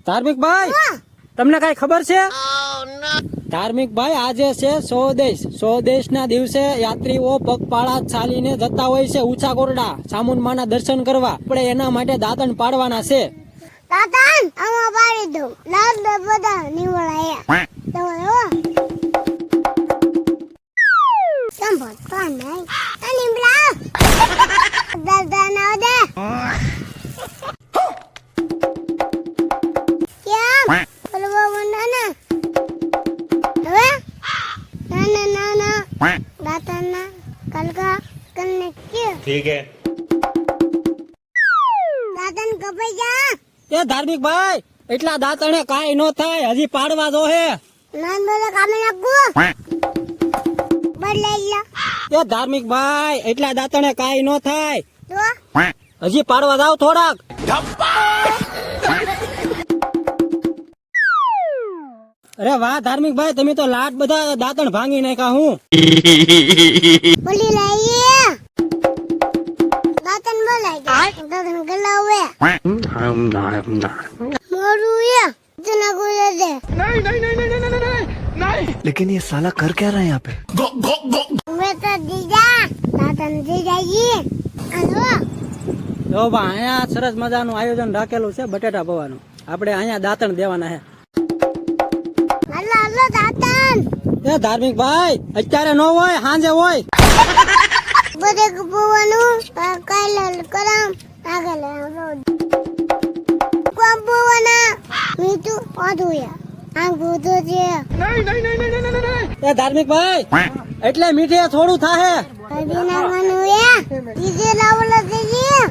ધાર્મિક ભાઈ, તમને કઈ ખબર છે? ધાર્મિક ભાઈ, આજે છે સ્વદેશ ના દિવસે યાત્રીઓ પગપાળા ચાલીને જતા હોય છે ઊંચા કોરડા ચામુંડમાના દર્શન કરવા. આપણે એના માટે દાંતણ પાડવાના છે. દાંતણ આમાં પાડી દો. લાલ બધા નીવડાયા સંભળતો નહીં અને બલા દાદા ના દે કેમ બોલવા વંદના હવે ના દાંતણ કલકા કને કે ठीक है દાંતણ કપાઈ જા. એ ધાર્મિક ભાઈ, એટલા દાંતણે કાઈ નો થાય, હજી પાડવા દો હે. નાન બોલે કામે નાખો બદલાઈ લા. એ ધાર્મિક ભાઈ, એટલા દાંતણે કાઈ નો થાય, તો હજી પાડવા દાવ થોડાક. અરે વાહ ધાર્મિક ભાઈ, તમે તો લાટ બધા દાંતણ ભાંગી નાખ્યા. હું બોલી લાઈએ દાંતણ બોલાઈ ગયા. દાંતણ ગલાવે મોરું એ જના ગોલે દે. लेकिन ये साला कर क्या रहा है यहाँ पे? મેં તો દીજા દાંતણ દીજાજી આનો જો બા, અહીંયા સરસ મજાનું આયોજન રાખેલું છે બટેટા પૌવાનું. આપણે અહીંયા દાંતણ દેવાના છે. હલ્લો દાંતણ એ ધાર્મિક ભાઈ, અત્યારે નો હોય, સાંજે હોય. બધે કપવાનું કાલે કરામ આગળ કોમ બોવાના મીઠું ઓધુયા આ ગોધો છે. એ ધાર્મિક ભાઈ, એટલે મીઠે થોડું થાહે. હજી નાખવાનું એ ડીજે લાવલા દેજી